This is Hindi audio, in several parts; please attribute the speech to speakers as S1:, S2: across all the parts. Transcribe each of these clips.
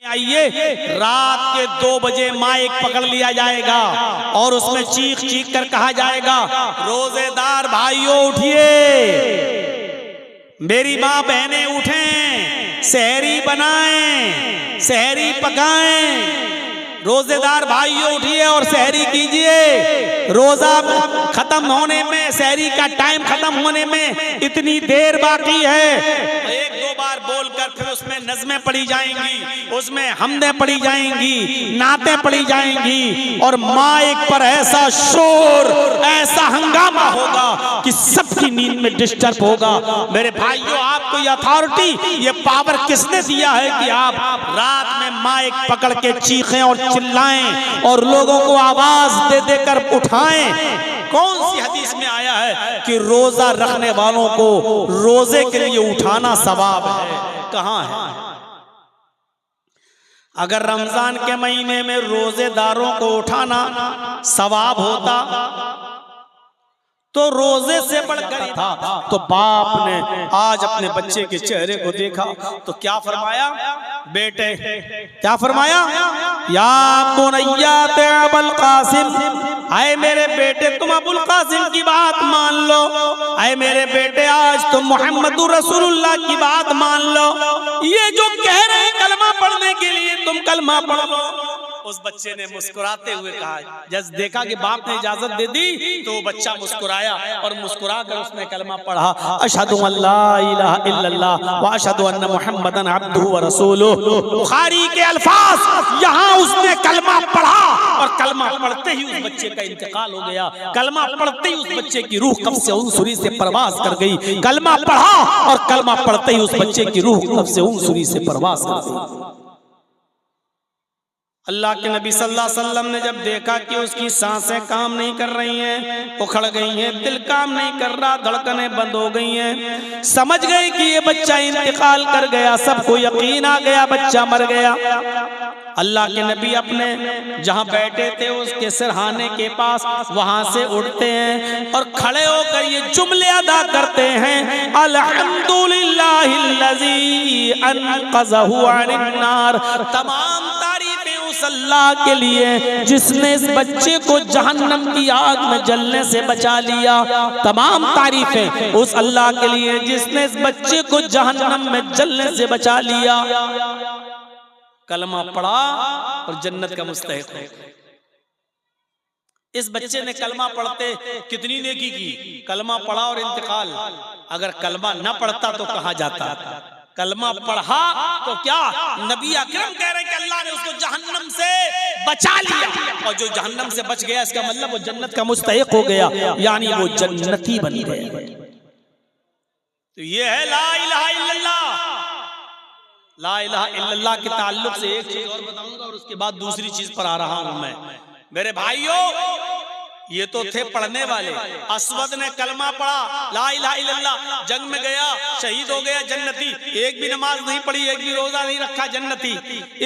S1: आइए, रात के 2 बजे माइक पकड़ लिया जाएगा और उसमें चीख चीख कर कहा जाएगा, रोजेदार भाइयों उठिए, मेरी माँ बहनें उठें, सहरी बनाएं, सहरी पकाएं, रोजेदार भाइयों उठिए और सहरी कीजिए। रोजा खत्म होने में, सहरी का टाइम खत्म होने में इतनी देर बाकी है। 1-2 बार बोलकर फिर उसमें नज़में पढ़ी जाएंगी, उसमें हमदें पढ़ी जाएंगी, नातें पढ़ी जाएंगी और माइक पर ऐसा शोर, ऐसा हंगामा होगा कि सबकी नींद में डिस्टर्ब होगा। मेरे भाइयों, आपको ये अथॉरिटी, ये पावर किसने दिया है कि आप रात में माइक पकड़ के चीखें और चिल्लाएं और लोगों को आवाज दे देकर उठाएं? कौन सी हदीस में आया है कि रोजा रखने वालों को रोजे के लिए उठाना सवाब है? कहां है? अगर रमजान के महीने में रोजेदारों को उठाना सवाब होता तो रोजे से बढ़कर था। तो बाप ने आज अपने बच्चे के चेहरे को देखा तो क्या फरमाया? बेटे, क्या फरमाया? या बुनैया अबुल कासिम, आए मेरे बेटे तुम अबुल कासिम की बात मान लो, आए मेरे बेटे आज तुम मोहम्मदुर रसूलुल्लाह की बात मान लो। ये जो कह रहे हैं कलमा पढ़ने के लिए, तुम कलमा पढ़ लो। उस बच्चे ने मुस्कुराते हुए कहा, जब देखा कि बाप ने इजाजत दे दी तो बच्चा मुस्कुराया और मुस्कुराकर उसने कलमा पढ़ा, अशहदु अल्ला इलाहा इल्लल्लाह व अशहदु अन्ना मुहम्मदन अब्दुहु व रसूलुहु। बुखारी के अल्फाज, यहाँ उसने कलमा पढ़ा और कलमा पढ़ते ही उस बच्चे का इंतकाल हो गया। कलमा पढ़ते ही उस बच्चे की रूह कब्ज़ से उनसुरी से परवाज कर गई। कलमा पढ़ा और कलमा पढ़ते ही उस बच्चे की रूह कब्ज़ से उनसुरी से परवाज कर गई। अल्लाह के नबी सल्लल्लाहु अलैहि वसल्लम ने जब देखा कि उसकी सांसें काम नहीं कर रही हैं, उखड़ गई हैं, दिल काम नहीं कर रहा, धड़कनें बंद हो गई हैं, समझ गए कि ये बच्चा इंतकाल कर गया। सबको यकीन आ गया बच्चा मर गया। अल्लाह के नबी अपने जहां बैठे थे उसके सिरहाने के पास वहां से उठते हैं और खड़े होकर ये जुमले अदा करते हैं, अल्हम्दुलिल्लाहिल्लज़ी अनक़ज़हु अनिन्नार। तमाम अल्लाह के लिए जिसने इस बच्चे को जहन्नम की आग में जलने से बचा लिया। तमाम तारीफें उस अल्लाह के लिए जिसने इस बच्चे को जहन्नम में जलने से बचा लिया। कलमा पढ़ा और जन्नत का मुस्तहिक है। इस बच्चे ने कलमा पढ़ते कितनी नेकी की? कलमा पढ़ा और इंतकाल। अगर कलमा न पढ़ता तो कहाँ जाता? कलमा पढ़ा तो क्या नबी अकरम कह रहे हैं कि अल्लाह ने उसको जहन्नम से बचा लिया, और जो जहन्नम से बच गया इसका मतलब वो जन्नत का मुस्तहिक हो गया, यानी वो जन्नती बन गया। तो ये है ला इलाहा इल्लल्लाह। ला इलाहा इल्लल्लाह के ताल्लुक से एक चीज और बताऊंगा और उसके बाद दूसरी चीज पर आ रहा हूं मैं। मेरे भाइयों, ये तो थे पढ़ने वाले। असवद ने कलमा पढ़ा, ला इलाहा इल्लल्लाह, जंग में गया, शहीद हो गया, जन्नती। एक भी नमाज नहीं पढ़ी, एक भी रोजा नहीं रखा, जन्नती।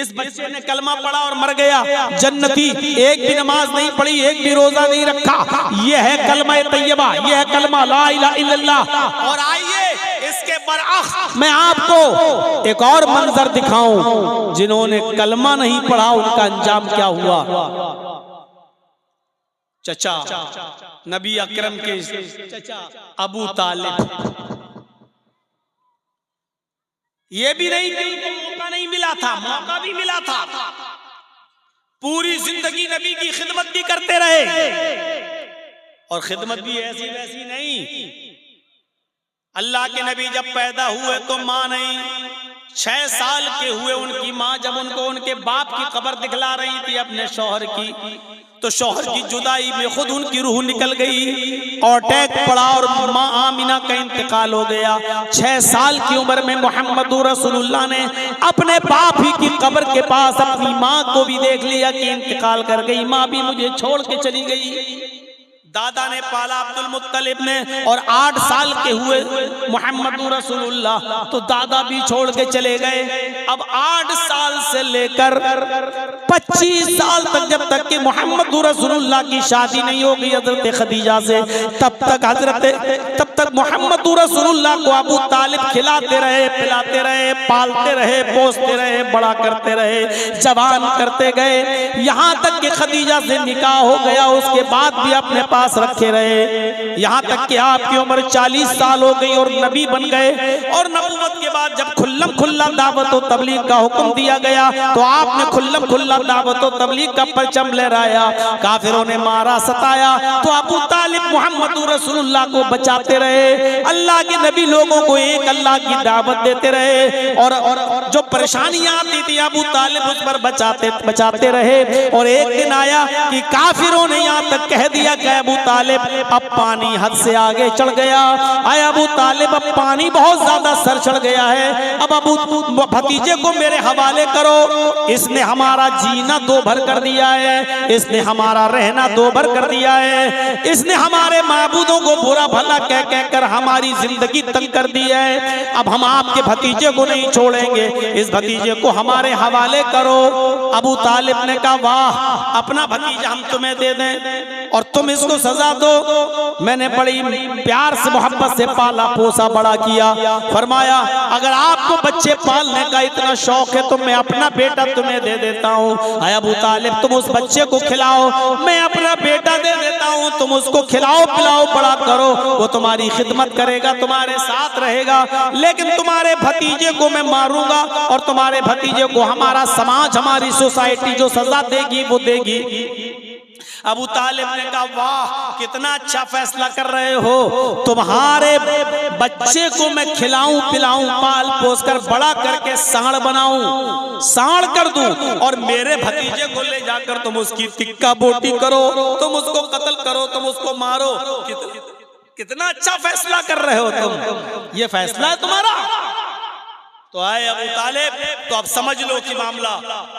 S1: इस बच्चे ने कलमा पढ़ा और मर गया, जन्नती। एक भी नमाज नहीं पढ़ी, एक भी रोजा नहीं रखा। ये है कलमा तैयबा, ये है कलमा ला इलाहा इल्लल्लाह। और आइए इसके बरअक्स मैं आपको एक और मंजर दिखाऊं, जिन्होंने कलमा नहीं पढ़ा उनका अंजाम क्या हुआ। चचा, नबी अकरम के चचा अबू तालिब, ये भी नहीं कि उनको मौका नहीं मिला था, मौका भी मिला था। पूरी जिंदगी नबी की खिदमत भी करते रहे और खिदमत भी ऐसी वैसी नहीं। अल्लाह के नबी जब पैदा हुए तो माँ नहीं, 6 साल के हुए उनकी माँ जब उनको उनके बाप की कब्र दिखला रही थी अपने शौहर की, तो शौहर की जुदाई में खुद उनकी रूह निकल गई और अटैक पड़ा और माँ आमिना का इंतकाल हो गया। 6 साल की उम्र में मोहम्मदुर रसूलुल्लाह ने अपने बाप ही की कब्र के पास अपनी माँ को भी देख लिया कि इंतकाल कर गई, माँ भी मुझे छोड़ के चली गई। दादा ने पाला अब्दुल मुत्तलिब ने, और 8 साल के हुए मोहम्मद रसूलुल्लाह, तो दादा भी छोड़ के चले गए। अब 8 साल से लेकर 25 साल तक, जब तक कि मोहम्मद रसूलुल्लाह की शादी नहीं हो गई हजरत खदीजा से, तब तक मोहम्मद रसूलुल्लाह को अबू तालिब खिलाते रहे, पिलाते रहे, पालते रहे, पोसते रहे, बड़ा करते रहे, जवान करते गए, यहाँ तक कि खदीजा से निकाह हो गया। उसके बाद भी अपने पास रखे रहे, यहाँ तक कि आपकी उम्र 40 साल हो गई और नबी बन गए। और नबूवत के बाद जब खुल्लम खुल्ला दावत और तबलीग का हुक्म दिया गया, तो आपने खुल्लम खुल्ला दावत और तबलीग का परचम लहराया। काफिरों ने मारा, सताया, तो अबू तालिब मोहम्मद रसूलुल्लाह को बचाते रहे। अल्लाह के नबी लोगों को एक अल्लाह की दावत देते रहे, और जो परेशानियां आती थी अबू तालिब उस पर बचाते रहे। और एक दिन आया कि काफिरों ने यहाँ तक कह दिया कि अबू तालिब अब पानी हद से आगे चढ़ गया, आए अबू तालिब अब पानी बहुत ज्यादा सर चढ़ गया है, अब अबू भतीजे को मेरे हवाले करो, इसने हमारा जीना दो भर कर दिया है, इसने हमारा रहना दो भर कर दिया है, इसने हमारे माबूदों को बुरा भला कह कहकर हमारी जिंदगी तंग कर दी है। अब हम आपके भतीजे को नहीं छोड़ेंगे, इस भतीजे को हमारे हवाले करो। अबू तालिब ने कहा, वाह, अपना भतीजा हम तुम्हें दे दें और तुम इसको सजा दो। मैंने बड़ी प्यार से मोहब्बत से पाला पोसा बड़ा किया। फरमाया, अगर आपको बच्चे पालने का इतना शौक है तो मैं अपना बेटा तुम्हें दे देता हूँ। अबू तालिब, तुम उस बच्चे को खिलाओ, मैं अपना बेटा दे देता हूँ, तुम उसको खिलाओ पिलाओ बड़ा करो, वो तुम्हारी खिदमत करेगा, तुम्हारे साथ रहेगा, लेकिन तुम्हारे भतीजे को मैं मारूंगा और तुम्हारे भतीजे को हमारा समाज, हमारी सोसाइटी जो सजा देगी वो देगी। अबू तालिब ने कहा, वाह, कितना अच्छा फैसला कर रहे हो, तुम्हारे बच्चे को मैं खिलाऊं पिलाऊं, पाल पोस कर बड़ा करके सांड बनाऊं, सांड कर दूं, और मेरे भतीजे को ले जाकर तुम उसकी टिक्का बोटी करो, तुम उसको कत्ल करो, तुम उसको मारो। कितना अच्छा फैसला कर रहे हो तुम, ये फैसला है तुम्हारा। तो आए अबू तालिब, तो अब समझ लो कि मामला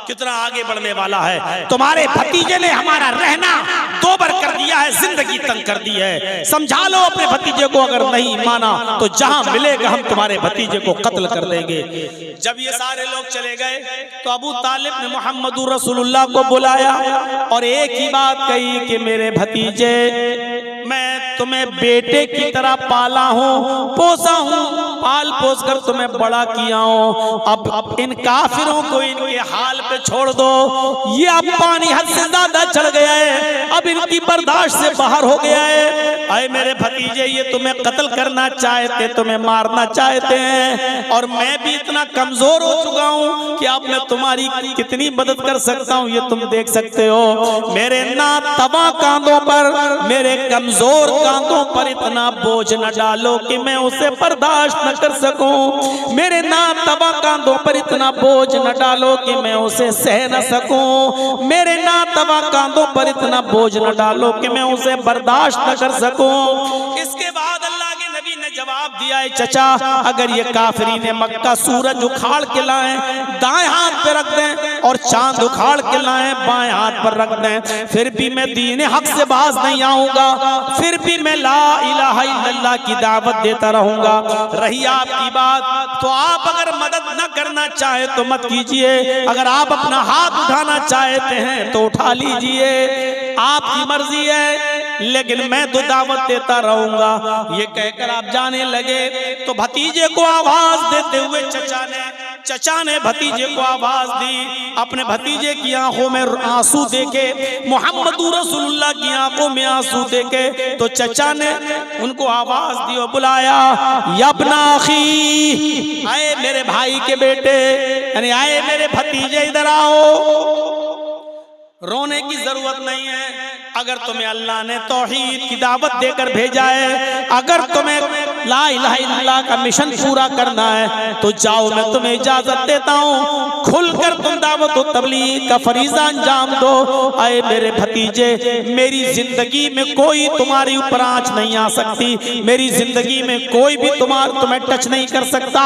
S1: कितना आगे बढ़ने वाला है। तुम्हारे भतीजे ने हमारा रहना दो बार कर दिया है, जिंदगी तंग कर दी है, समझा लो अपने भतीजे को, अगर नहीं माना तो जहां मिलेगा हम तुम्हारे भतीजे को कत्ल कर देंगे। जब ये सारे लोग चले गए तो अबू तालिब ने मोहम्मद रसूलुल्लाह को बुलाया और एक ही बात कही कि मेरे भतीजे, मैं तुम्हें बेटे की तरह पाला हूँ, पोसा हूँ, पाल पोस कर तुम्हें बड़ा किया हूँ। अब इन काफिरों को इनके हाल पे छोड़ दो, ये अब पानी हद से ज्यादा चढ़ गया है, अब इनकी बर्दाश्त से बाहर हो गया है। अरे मेरे भतीजे, ये तुम्हें कत्ल करना चाहते, तुम्हें मारना चाहते हैं, और मैं भी इतना कमजोर हो चुका हूँ कि अब मैं तुम्हारी कितनी मदद कर सकता हूँ ये तुम देख सकते हो। मेरे ना तबाह कांधों पर, मेरे कमजोर कांधों पर इतना बोझ न डालो कि मैं उसे बर्दाश्त न कर सकूं। मेरे ना तबाह कांधों पर इतना बोझ न डालो कि मैं उसे सह न सकूं। मेरे ना तबाह कांधों पर इतना बोझ न डालो कि मैं उसे बर्दाश्त न कर सकूं। इसके बाद अल्लाह के नबी ने जवाब दिया है, चचा, अगर ये काफिरीन मक्का सूरज उखाड़ के लाएं दाएं हाथ पे रख दें और चांद उखाड़ के लाएं बाएं हाथ पर रख दें, फिर भी मैं दीन हक से बाज नहीं आऊंगा, फिर भी मैं ला इलाहा इल्लल्लाह की दावत देता रहूंगा। रही आपकी बात, तो आप अगर मदद न करना चाहे तो मत कीजिए, अगर आप अपना हाथ उठाना चाहते हैं तो उठा लीजिए, आपकी मर्जी है, लेकिन मैं तो दावत देता रहूंगा। ये कहकर आप जाने लगे तो भतीजे को आवाज देते हुए चचा ने भतीजे को आवाज दी। अपने भतीजे की आंखों में आंसू देके, मोहम्मद रसूलुल्लाह की आंखों में आंसू देके, तो चचा ने उनको आवाज दी और बुलाया, यब्ना अखी, आए मेरे भाई के बेटे, यानी आए मेरे भतीजे, इधर आओ। रोने की जरूरत नहीं है, अगर तुम्हें अल्लाह ने तौहीद की दावत देकर भेजा है, अगर तुम्हें ला इलाहा इल्लल्लाह का मिशन पूरा करना है तो जाओ, मैं तुम्हें इजाजत देता हूँ, खुलकर तुम दावत व तबलीग का फरीजा अंजाम दो। आए मेरे भतीजे, मेरी जिंदगी में कोई तुम्हारे ऊपर आंच नहीं आ सकती, मेरी जिंदगी में कोई भी तुम्हें टच नहीं कर सकता,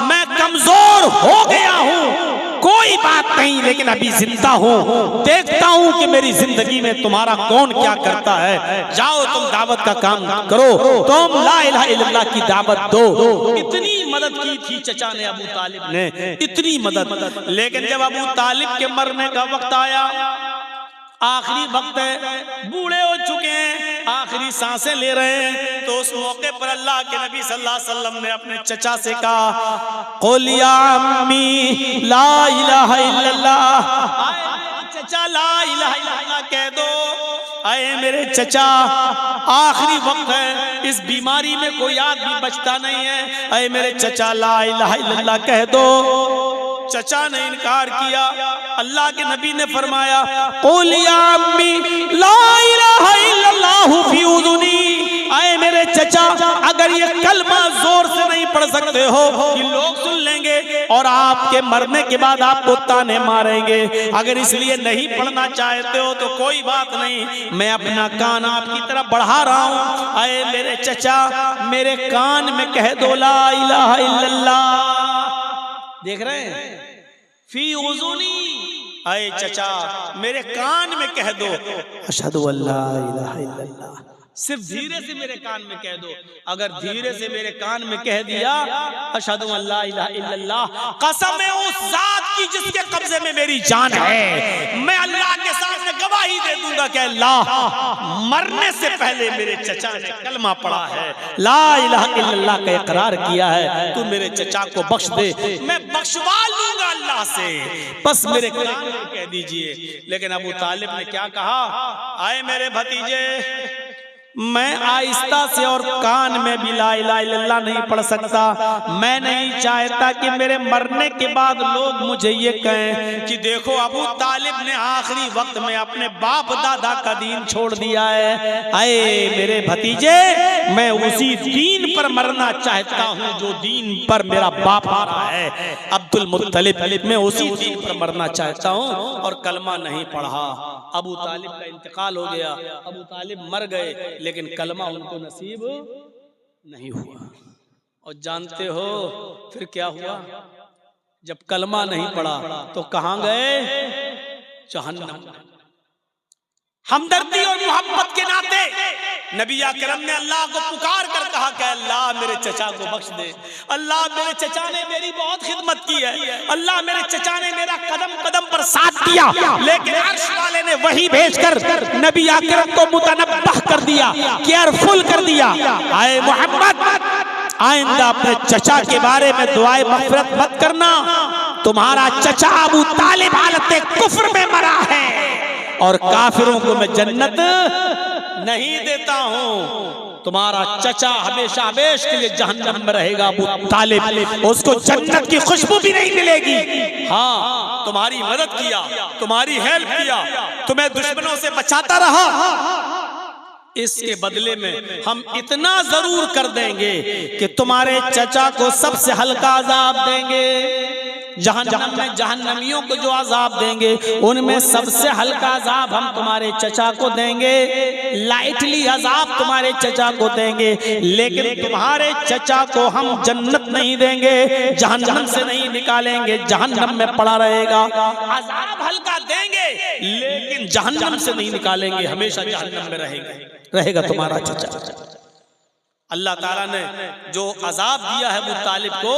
S1: मैं कमजोर हो गया हूँ, कोई बात नहीं, लेकिन अभी जिंदा हूँ, देखता हूँ कि मेरी जिंदगी में तुम्हारा कौन क्या करता है। जाओ तुम दावत का काम करो, तुम ला इलाहा इल्लल्लाह की दावत दो। इतनी मदद की थी चचा ने, अबू तालिब ने, इतनी मदद। लेकिन जब अबू तालिब के मरने का वक्त आया, आखिरी वक्त है, बूढ़े हो चुके हैं, आखिरी सांसें ले रहे हैं, तो उस मौके पर अल्लाह के नबी सल्लल्लाहु अलैहि वसल्लम ने अपने चचा से कहा, क़ुल या अम्मी ला इलाहा इल्लल्लाह, चचा ला इलाहा इल्लल्लाह कह दो। आए मेरे चचा, आखिरी वक्त है, इस बीमारी में कोई आदमी बचता नहीं है, आए मेरे चचा ला इलाहा इल्लल्लाह कह दो। चचा ने इनकार किया। अल्लाह के नबी ने फरमाया, क़ुल या अम्मी ला इलाहा इल्लल्लाहु फी उज़ुनी, आए मेरे चचा, अगर ये कलमा जोर से नहीं पढ़ सकते हो कि लोग सुन लेंगे और आपके मरने के बाद आपको ताने मारेंगे, अगर इसलिए नहीं पढ़ना चाहते हो तो कोई बात नहीं, मैं अपना कान आपकी तरफ बढ़ा रहा हूँ। आए मेरे चचा, मेरे कान में कह दो ला इलाहा इल्लल्लाह। देख रहे हैं, फी उज़ुनी, आए चचा मेरे कान में कह दो अशहदु अल्ला इलाहा इल्लल्लाह। सिर्फ धीरे से मेरे कान में कह दो। अगर धीरे से मेरे कान में कह दिया अशहदु अल्ला इलाहा इल्लल्लाह, कसम है उस जात की जिसके कब्जे में मेरी जान है, मैं अल्लाह के सामने गवाही दे दूंगा कि अल्लाह मरने से पहले मेरे चचा ने कलमा पढ़ा है, ला इलाहा इल्लल्लाह का इकरार किया है, तू मेरे चचा को बख्श दे, मैं बख्शवा लूंगा अल्लाह से, बस मेरे कान में कह दीजिए। लेकिन अबू तालिब ने क्या कहा, आए मेरे भतीजे, मैं आहिस्ता से और कान में भी ला इलाहा इल्लल्लाह नहीं पढ़ सकता, मैं नहीं चाहता कि मेरे मरने के बाद लोग मुझे ये कहें कि देखो अबू तालिब ने आखिरी वक्त में अपने बाप दादा का दीन छोड़ दिया है। आए मेरे भतीजे, मैं उसी दीन पर मरना चाहता हूँ जो दीन पर मेरा बाप आ रहा है, अब्दुल मुत्तलिब, मैं उसी दीन पर मरना चाहता हूँ, और कलमा नहीं पढ़ा। अबू तालिब का इंतकाल हो गया, अबू तालिब मर गए, लेकिन कलमा उनको नसीब नहीं हुआ। और जानते हो फिर क्या हुआ, जब कलमा नहीं पड़ा तो कहां गए, जहन्नम। हमदर्दी और मोहब्बत के नाते नबी अकरम ने अल्लाह को पुकार कर कहा कि अल्लाह मेरे चचा को बख्श दे, अल्लाह मेरे चचा ने मेरी बहुत खिदमत की है, अल्लाह मेरे चचा ने मेरा कदम कदम पर साथ दिया, लेकिन अर्श वाले ने वही भेजकर नबी अकरम को मुतनब्बह कर दिया, केयरफुल कर दिया। आए मोहम्मद, आइंदा अपने चचा के बारे में दुआए मग़फ़िरत मत करना, तुम्हारा चचा अबू तालिब हालत कुफ्र में मरा है और काफिरों को मैं जन्नत नहीं देता हूँ। तुम्हारा चचा हमेशा हमेशा के लिए जहन्नम में रहेगा अबू तालिब, उसको जन्नत की खुशबू भी नहीं मिलेगी। हाँ, तुम्हारी मदद किया, तुम्हारी हेल्प किया, तुम्हें दुश्मनों से बचाता रहा, इसके बदले में हम इतना जरूर कर देंगे कि तुम्हारे चचा को सबसे हल्का अजाब देंगे। जहन्नम में जहन्नमियों को जो अजाब देंगे उनमें सबसे हल्का अजाब हम तुम्हारे चचा को देंगे, लाइटली अजाब तुम्हारे चचा को देंगे, लेकिन तुम्हारे चचा को हम जन्नत नहीं देंगे, जहन्नम से नहीं निकालेंगे, जहन्नम में पड़ा रहेगा। अजाब हल्का देंगे लेकिन जहन्नम से नहीं निकालेंगे, हमेशा जहन्नम में रहेगा तुम्हारा चचा। अल्लाह ताला ने जो अजाब दिया है अबू तालिब को,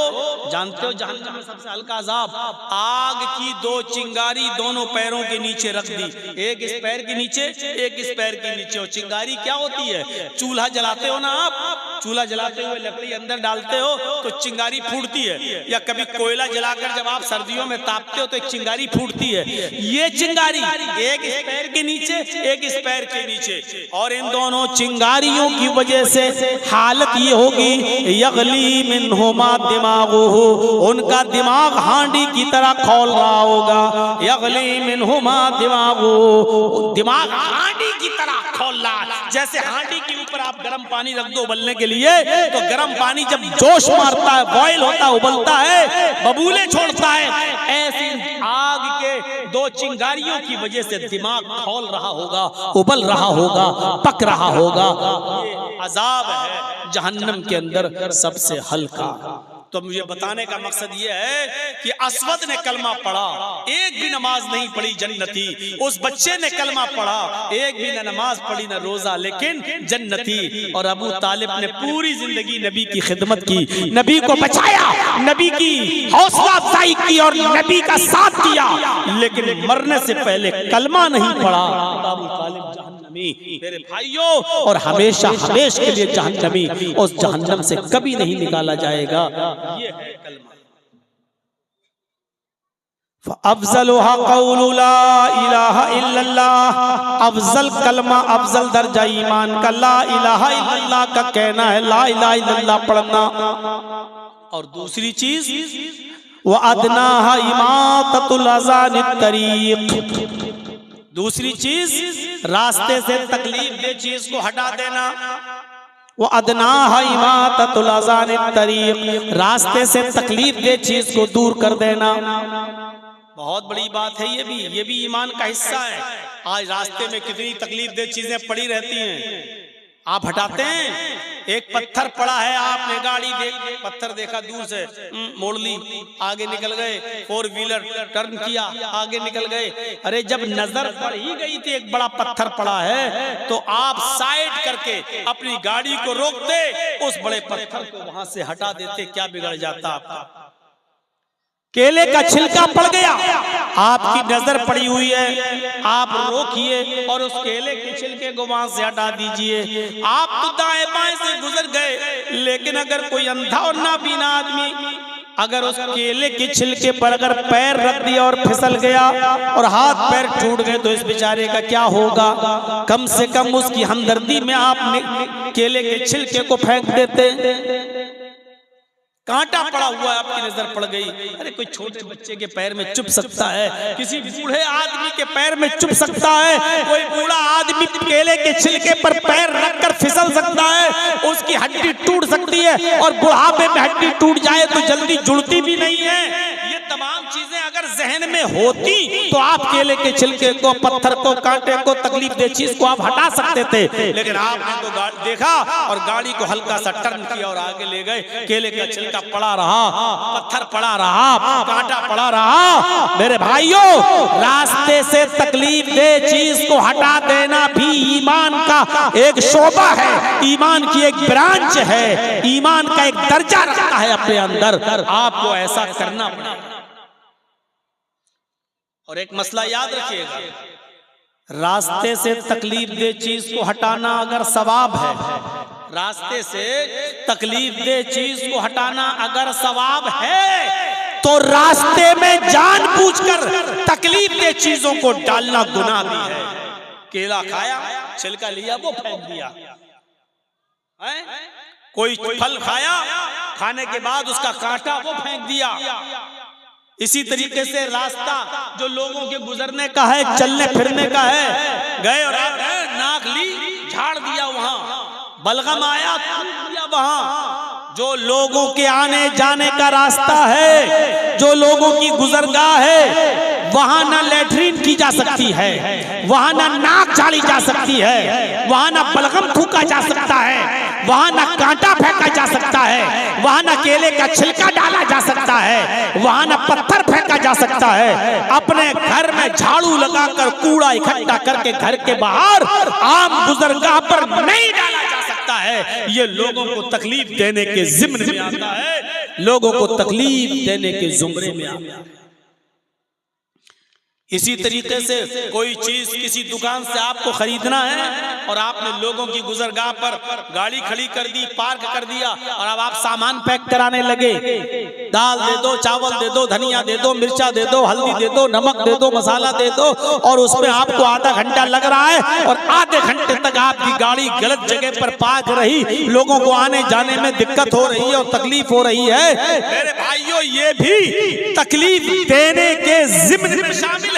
S1: जानते हो जहन्नम में सबसे हल्का अजाब, आग की दो चिंगारी दोनों पैरों के नीचे रख दी, एक इस पैर के नीचे एक इस पैर के नीचे। और चिंगारी क्या होती है, चूल्हा जलाते हो ना आप, चूल्हा जलाते हुए लकड़ी अंदर डालते हो तो चिंगारी फूटती है, या कभी कोयला जलाकर जब आप सर्दियों में तापते हो तो एक चिंगारी फूटती है। ये चिंगारी एक इस पैर के नीचे एक इस पैर के नीचे, और इन दोनों चिंगारियों की वजह से हालत ये होगी, यगली मिनहुमा दिमागुहु, उनका दिमाग हांडी की तरह खौल रहा होगा। यगली मिनहुमा दिमागुहु, दिमाग हांडी की तरह खौल रहा, जैसे हांडी के ऊपर आप गर्म पानी रख दो उबलने के लिए, तो गर्म पानी जब जोश मारता है, बॉयल होता है, उबलता है, बबूले छोड़ता है, ऐसी आग के दो चिंगारियों की वजह से दिमाग खौल रहा होगा, उबल रहा होगा, पक रहा होगा। ये अजाब है जहन्नम के अंदर सबसे हल्का। तो मुझे बताने का मकसद ये है कि असवद ने कलमा पढ़ा, एक भी नमाज नहीं पढ़ी, जन्नती। उस बच्चे ने कलमा पढ़ा, एक भी न नमाज पढ़ी न रोजा, लेकिन जन्नती। और अबू तालिब ने पूरी जिंदगी नबी की खिदमत की, नबी को बचाया, नबी की हौसला अफजाई की और नबी का साथ दिया, लेकिन मरने से पहले कलमा नहीं पढ़ा। अबू तालिब जहन्नमी मेरे भाइयों, और हमेशा हमेशा के लिए जहन्नमी, उस जहन्नम से कभी नहीं निकाला जाएगा। ये है कलमा। अफजलुहा कौलु ला इलाहा इल्लल्लाह, अफजल कलमा, अफजल दर्जा ईमान का ला इलाहा इल्लल्लाह का कहना है, ला इलाहा इल्लल्लाह पढ़ना। और दूसरी चीज व अदनाहा इमाततुल अज़ानित तरीक़, दूसरी चीज रास्ते से तकलीफ दे चीज को हटा देना। वो अदनाहा इमाततुल अज़ानित तरीक़, रास्ते से तकलीफ दे चीज को दूर कर देना। बहुत बड़ी बात है ये भी ईमान का हिस्सा है। आज रास्ते में कितनी तकलीफ दे चीजें पड़ी रहती हैं, आप हटाते हैं। एक पत्थर पड़ा है, आपने गाड़ी पत्थर देखा दूर से, मोड़ ली, आगे निकल गए, 4 व्हीलर टर्न किया, आगे निकल गए। अरे जब नजर पड़ ही गई थी एक बड़ा पत्थर पड़ा है, तो आप साइड करके अपनी गाड़ी को रोकते, उस बड़े पत्थर को वहां से हटा देते, क्या बिगड़ जाता आपका। केले का छिलका पड़ गया, आपकी नजर पड़ी हुई है, आप रोकिए और उस केले के छिलके को वहां से हटा दीजिए। आप तो दाएं बाएं से गुजर गए, लेकिन अगर कोई अंधा और नाबीना आदमी अगर उस केले के छिलके पर अगर पैर रख दिया और फिसल गया और हाथ पैर टूट गए, तो इस बेचारे का क्या होगा। कम से कम उसकी हमदर्दी में आप केले के छिलके को फेंक देते। कांटा पड़ा हुआ है, आपकी नजर पड़ गई, अरे कोई छोटे बच्चे के पैर में चुभ सकता है, किसी बूढ़े आदमी के पैर में चुभ सकता है, कोई बूढ़ा आदमी केले के छिलके पर पैर रखकर फिसल सकता है, उसकी हड्डी टूट सकती है, और बुढ़ापे में हड्डी टूट जाए तो जल्दी जुड़ती भी नहीं है। ये तमाम चीजें अगर जहन में होती तो आप केले के छिलके को, पत्थर को, कांटे को, तकलीफ दे चीज को आप हटा सकते थे, लेकिन आपने तो देखा और गाड़ी को हल्का सा टर्न किया और आगे ले गए। केले का छिलका पड़ा रहा, पत्थर पड़ा रहा, कांटा पड़ा रहा। मेरे भाइयों, रास्ते से तकलीफ दे चीज को हटा देना भी ईमान का एक शोबा है, ईमान की एक ब्रांच है, ईमान का एक दर्जा रखता है अपने अंदर। आपको ऐसा करना पड़ेगा। और एक मसला याद रखिएगा, रास्ते से तकलीफ दे चीज को हटाना अगर सवाब है, रास्ते से तकलीफ दे चीज को हटाना अगर सवाब है, तो रास्ते में जानबूझकर तकलीफ दे चीजों को डालना गुनाह भी है। केला खाया, छिलका लिया, वो फेंक दिया। कोई फल खाया, खाने के बाद उसका कांटा वो फेंक दिया। इसी तरीके से रास्ता जो लोगों के गुजरने का है, चलने फिरने का है, गए और नाक ली, झाड़ दिया, वहां बलगम आया, दिया वहां। जो लोगों के आने जाने का रास्ता है, जो लोगों की गुजरगाह है, वहां ना लैट्रीन की जा सकती है, वहां ना नाक झाड़ी जा सकती है, वहां ना बलगम थूका जा सकता है, वहां ना कांटा फेंका जा सकता है, वहां ना केले का छिलका डाला जा सकता है, वहां ना पत्थर फेंका जा सकता है। अपने घर में झाड़ू लगाकर कूड़ा इकट्ठा करके घर के बाहर आम गुजरगाह पर नहीं डाला जा सकता है। ये लोगों को तकलीफ देने के जिम्मे में आता है, लोगों को तकलीफ देने के जुमरे में आता है। इसी तरीके से कोई चीज किसी दुकान से आपको खरीदना है और आपने लोगों की गुजरगाह पर गाड़ी खड़ी कर दी, पार्क कर दिया, और अब आप सामान पैक कराने लगे। दाल दे दो, चावल दे दो, धनिया दे दो, मिर्चा दे दो, हल्दी दे दो, नमक दे दो, मसाला दे दो, और उसमें आपको आधा घंटा लग रहा है, और आधे घंटे तक आपकी गाड़ी गलत जगह पर पार्क रही, लोगों को आने जाने में दिक्कत हो रही है और तकलीफ हो रही है। मेरे भाइयों, ये भी तकलीफ देने के जिम्मे में शामिल है।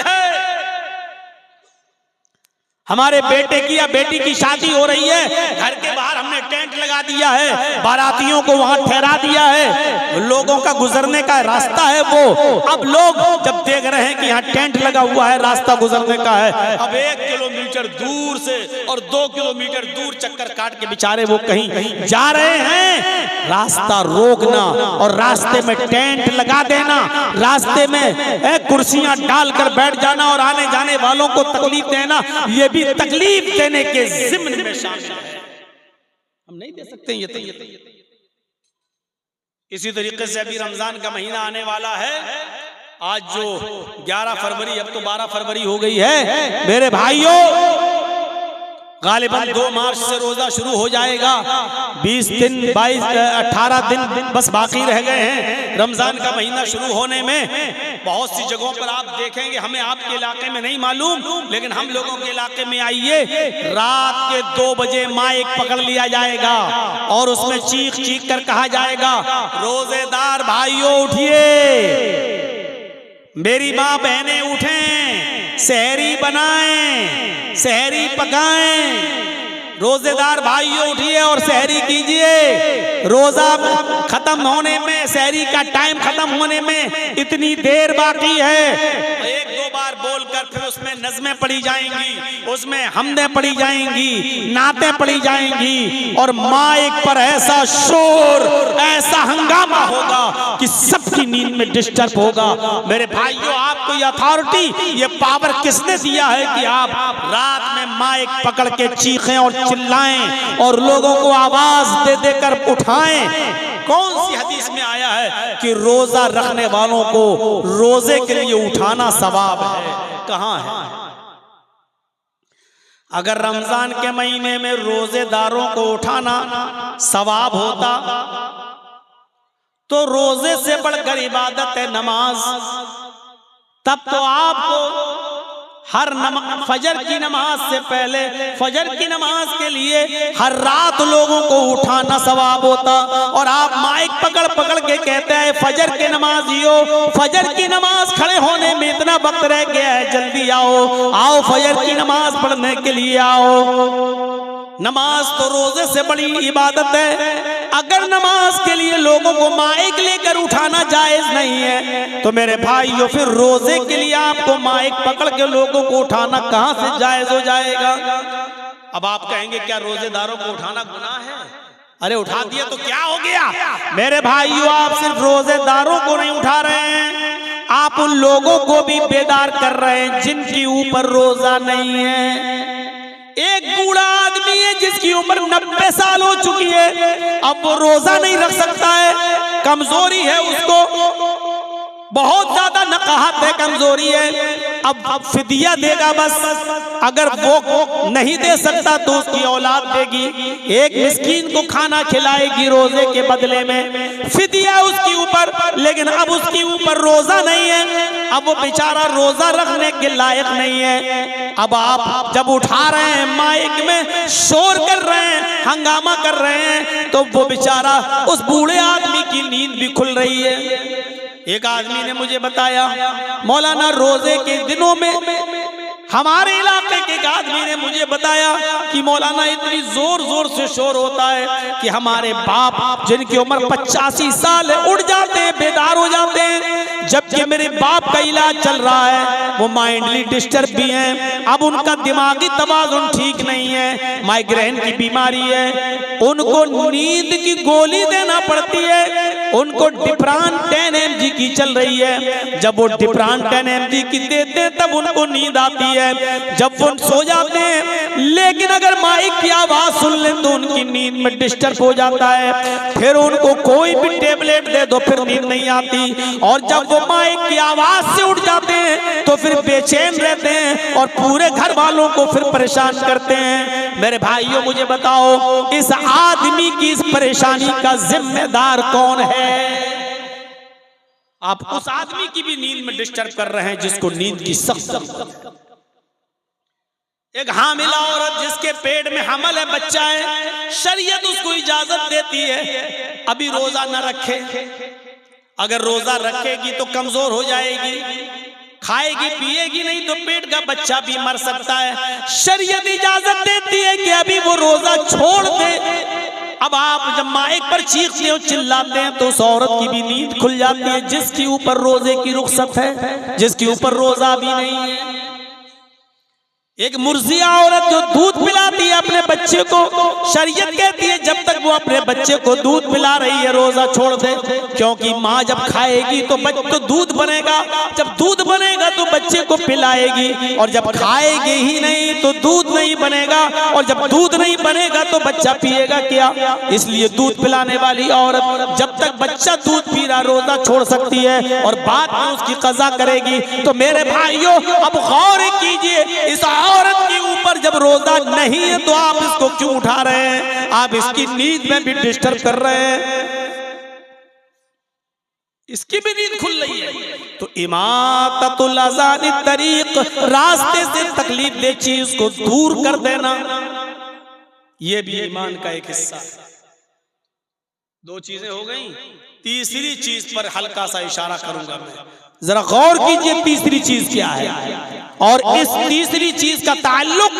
S1: हमारे बेटे की या बेटी की शादी हो रही है, घर के बाहर हमने टेंट लगा दिया है, बारातियों को वहां ठहरा दिया है, लोगों का गुजरने का रास्ता है वो। अब लोग जब देख रहे हैं कि यहाँ टेंट लगा हुआ है, रास्ता गुजरने का है, अब 1 किलोमीटर दूर से और 2 किलोमीटर दूर चक्कर काट के बेचारे वो कहीं जा रहे हैं। रास्ता रोकना और रास्ते में टेंट लगा देना, रास्ते में कुर्सियां डालकर बैठ जाना और आने जाने वालों को तकलीफ देना, ये भी तकलीफ देने के ज़िम्न में शामिल है। हम नहीं दे सकते ये। इसी तरीके से अभी रमजान का महीना आने वाला है। आज जो 11 फरवरी, अब तो 12 फरवरी हो गई है मेरे भाइयों। गालिबन 2 मार्च से रोजा शुरू हो जाएगा। 20 दिन 18 दिन बस बाकी रह गए हैं रमजान का महीना शुरू होने में। बहुत सी जगहों पर आप देखेंगे, हमें आपके इलाके में नहीं मालूम, लेकिन हम लोगों के इलाके में आइए, रात के 2 बजे माइक पकड़ लिया जाएगा और उसमें चीख चीख कर कहा जाएगा, रोजेदार भाइयों उठिए, मेरी माँ बहनें उठें, सहरी बनाएं, सहरी पकाएं, रोजेदार भाइयों उठिए और सहरी कीजिए। रोजा खत्म होने में, सहरी का टाइम खत्म होने में इतनी देर बाकी है। 1-2 बार बोलकर फिर उसमें नज़में पढ़ी जाएंगी, उसमें हमदें पढ़ी जाएंगी, नातें पढ़ी जाएंगी और माइक पर ऐसा शोर, ऐसा हंगामा होगा कि सबकी नींद में डिस्टर्ब होगा। मेरे भाइयों, आपको ये अथॉरिटी, ये पावर किसने दिया है कि आप रात में माइक पकड़ के चीखें और चिल्लाएं और लोगों को आवाज दे देकर उठाएं? कौन सी हदीस में आया है कि रोजा रखने वालों को रोजे के लिए उठाना सवाब है? कहां है? अगर रमजान के महीने में रोजेदारों को उठाना सवाब होता तो रोजे से बढ़कर इबादत है नमाज। तब तो आपको हर फजर की नमाज से पहले, फजर की नमाज के लिए हर रात लोगों को उठाना सवाब होता, और आप माइक पकड़ पकड़ के कहते हैं फजर की नमाजियो, फजर की नमाज खड़े होने में इतना वक्त रह गया है, जल्दी आओ, आओ फजर की नमाज पढ़ने के लिए आओ। नमाज तो रोजे से बड़ी इबादत है। अगर नमाज के लिए लोगों को माइक लेकर उठाना जायज नहीं है तो मेरे भाइयों फिर रोजे के लिए आपको माइक पकड़ के लोगों को उठाना कहां से जायज हो जाएगा? अब आप कहेंगे क्या रोजेदारों को उठाना गुनाह है? अरे उठा दिया तो क्या हो गया? मेरे भाइयों, आप सिर्फ रोजेदारों को नहीं उठा रहे हैं, आप उन लोगों को भी बेदार कर रहे हैं जिनके ऊपर रोजा नहीं है। एक बूढ़ा आदमी है जिसकी उम्र 90 साल हो चुकी है, अब वो रोजा नहीं रख सकता है, कमजोरी है उसको, बहुत ज्यादा नकाहत है, कमजोरी है। अब फिदिया देगा बस, अगर वो नहीं दे सकता तो उसकी औलाद देगी, एक मिस्कीन को खाना खिलाएगी रोजे के बदले में, फिदिया उसके ऊपर। लेकिन अब उसके ऊपर रोजा नहीं है, अब वो बेचारा रोजा रखने के लायक नहीं है। अब आप जब उठा रहे हैं माइक में, शोर कर रहे हैं, हंगामा कर रहे हैं, तो वो बेचारा उस बूढ़े आदमी की नींद भी खुल रही है। एक आदमी ने मुझे बताया, मौलाना रोजे के दिनों में हमारे इलाके के एक आदमी ने मुझे बताया कि मौलाना इतनी जोर जोर से शोर होता है कि हमारे बाप जिनकी उम्र 85 साल है उठ जाते हैं, बेदार हो जाते हैं, जबकि मेरे बाप का इलाज चल रहा है, वो माइंडली डिस्टर्ब भी हैं, अब उनका दिमागी तवाज़ुन ठीक नहीं है, माइग्रेन की बीमारी है, उनको नींद की गोली देना पड़ती है, उनको डिप्रान 10 mg की चल रही है, जब वो डिप्रान 10 mg की देते हैं तब उनको नींद आती है, जब वो सो जाते हैं। लेकिन अगर माइक की आवाज सुन लें तो उनकी नींद में डिस्टर्ब हो जाता है, फिर उनको कोई भी टेबलेट दे दो फिर नींद नहीं आती, और जब वो माइक की आवाज से उठ जाते हैं तो फिर बेचैन रहते हैं और पूरे घर वालों को फिर परेशान करते हैं। मेरे भाइयों, मुझे बताओ इस आदमी की इस परेशानी का जिम्मेदार कौन है? आप उस आदमी की भी नींद में डिस्टर्ब कर रहे हैं जिसको नींद की सख्त। एक हामिला औरत जिसके पेट में हमल है, बच्चा है, शरीयत उसको इजाजत देती है अभी रोजा न रखे, अगर रोजा रखेगी तो कमजोर हो जाएगी, खाएगी पिएगी नहीं तो पेट का बच्चा भी मर सकता है। शरीयत इजाजत देती है कि अभी वो रोजा छोड़ दे। अब आप जब माइक पर चीखते हो चिल्लाते हैं तो उस औरत की भी नींद खुल जाती है जिसके ऊपर रोजे की रुख्सत है, जिसके ऊपर रोजा भी नहीं है। एक मुर्जिया औरत जो दूध पिलाती है अपने बच्चे को, शरीयत कहती है जब तक वो अपने बच्चे को दूध पिला रही है रोजा छोड़ दे, क्योंकि माँ जब खाएगी तो तो दूध बनेगा, जब दूध बनेगा तो बच्चे को पिलाएगी, और जब खाएगी ही नहीं तो दूध नहीं बनेगा, और जब दूध नहीं बनेगा तो बच्चा पिएगा क्या। इसलिए दूध पिलाने वाली औरत जब तक बच्चा दूध पी रहा रोजा छोड़ सकती है और बाद में उसकी कज़ा करेगी। तो मेरे भाइयों अब गौर कीजिए, इस औरत के ऊपर जब रोजा नहीं है तो आप इसको क्यों उठा रहे हैं, आप इसकी नींद में भी डिस्टर्ब कर रहे हैं, इसकी भी नींद खुल रही है। तो इमाततुल अज़ान तरीक, रास्ते से तकलीफ दे चीज को दूर कर देना, यह भी ईमान का एक हिस्सा है। दो चीजें हो गई, तीसरी चीज पर हल्का सा इशारा करूंगा मैं, जरा गौर कीजिए तीसरी चीज क्या है। और इस तीसरी चीज का ताल्लुक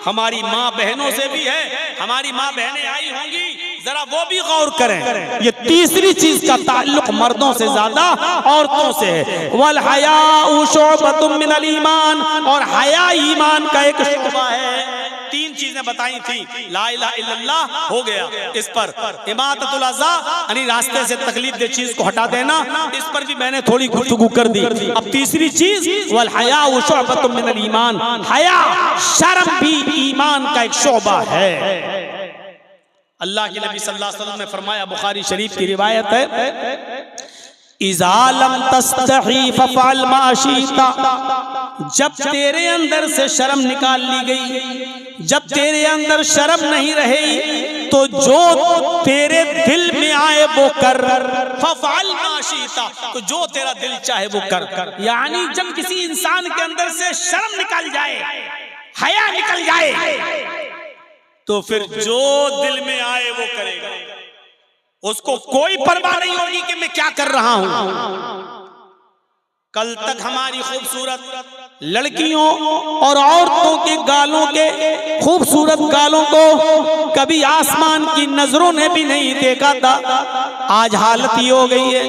S1: हमारी माँ बहनों से भी है, हमारी माँ बहनें आई होंगी, जरा वो भी गौर करें। ये तीसरी चीज का ताल्लुक मर्दों से ज्यादा औरतों से है। वल हयाउ शुअबतुम मिनल ईमान, और हया ईमान का एक शुअबा है। तीन चीजें बताई थी, ला इलाहा इल्लल्लाह हो गया, इस पर इमाततुल अज़ा यानी रास्ते से तकलीफ दे चीज को हटा देना, इस पर भी मैंने थोड़ी गुफ्तगू कर दी। अब तीसरी चीज वल हयाउ शुअबतुम मिनल ईमान, हया शर्म भी ईमान का एक शोबा है। अल्लाह के नबी सल्लल्लाहु अलैहि वसल्लम ने फरमाया, बुखारी शरीफ की रिवायत है, इज़ा लम तस्तही फफ़अल मा शिता, जब तेरे अंदर से शर्म निकाल ली गई, जब तेरे अंदर शर्म नहीं रही तो जो तेरे दिल में आए वो कर, फफ़अल मा शिता, तो जो तेरा दिल चाहे वो कर। यानी जब किसी इंसान के अंदर से शर्म निकल जाए, हया निकल जाए, तो फिर जो दिल में आए वो करेगा, उसको कोई परवाह नहीं होगी कि मैं क्या कर रहा हूं। कल तक हमारी खूबसूरत लड़कियों और औरतों के गालों के खूबसूरत गालों को कभी आसमान की नजरों ने भी नहीं देखा था। आज हालत ये हो गई है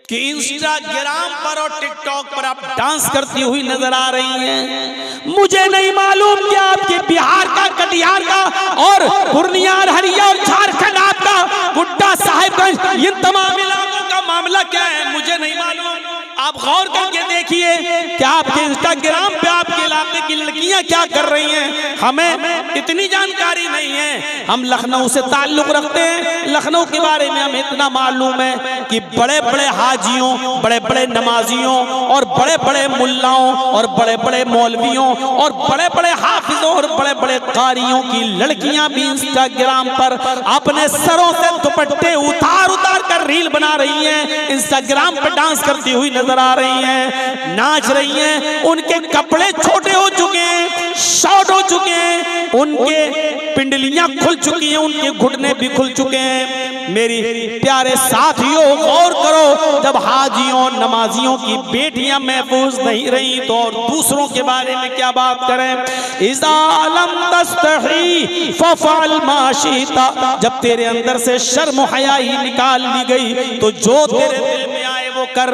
S1: कि इंस्टाग्राम पर और टिकटॉक पर आप डांस करती हुई नजर आ रही हैं। मुझे नहीं मालूम कि आपके बिहार का, कटिहार का और पूर्णिया, हरिया और झारखंड, आपका गुड्डा, साहिबगंज, इन तमाम इलाकों का मामला क्या है, मुझे नहीं मालूम। आप गौर करके देखिए कि आपके इंस्टाग्राम पे आपके इलाके की लड़कियां क्या कर रही हैं। हमें इतनी जानकारी नहीं है, हम लखनऊ से ताल्लुक रखते हैं, लखनऊ के बारे में हमें इतना मालूम है कि बड़े बड़े हाजियों, बड़े बड़े नमाजियों और बड़े बड़े मुल्लाओं और बड़े बड़े मौलवियों और बड़े बड़े हाफिजों और बड़े बड़े कारियों की लड़कियां भी इंस्टाग्राम पर अपने सरों से दुपट्टे उतार उतार कर रील बना रही हैं, इंस्टाग्राम पर डांस करती हुई नजर आ रही हैं, नाच रही हैं। उनके कपड़े छोटे हो चुके हैं, शॉर्ट हो चुके हैं, उनके पिंडलियां खुल चुकी हैं, उनके घुटने भी खुल चुके हैं। मेरी प्यारे साथियों गौर करो, जब हाजियों नमाजियों की बेटियां महफूज नहीं रही तो और दूसरों के बारे में क्या बात करें। इज़ा लम तस्तही फफ़अल मा शिता, जब तेरे अंदर से शर्म हया ही निकाल ली गई तो जो तेरे दिल में आए वो कर।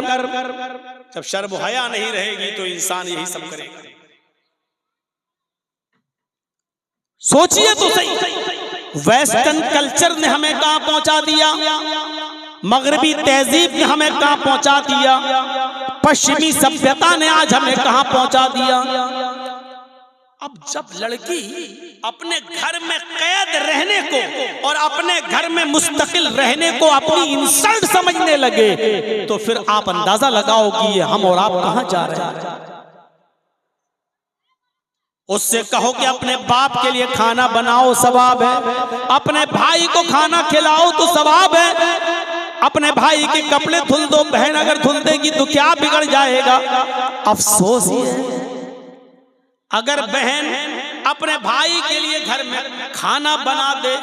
S1: जब शर्म हया नहीं रहेगी तो इंसान यही सब करेगा। सोचिए तो सही, वेस्टर्न कल्चर ने हमें कहां पहुंचा दिया, मगरबी तहजीब ने हमें कहां पहुंचा दिया, पश्चिमी सभ्यता ने आज हमें कहां पहुंचा दिया। अब जब लड़की अपने घर में कैद रहने को और अपने घर में मुस्तकिल रहने को अपनी इंसल्ट समझने लगे तो फिर आप अंदाजा लगाओ कि ये हम और आप कहां जा रहे हैं। उससे कहो कि अपने बाप के लिए खाना बनाओ, सवाब है, अपने भाई को खाना खिलाओ तो सवाब है, अपने भाई के कपड़े धुल दो, बहन अगर धुल देगी तो क्या बिगड़ जाएगा। अफसोस है अगर बहन अपने भाई के लिए घर में खाना बना दे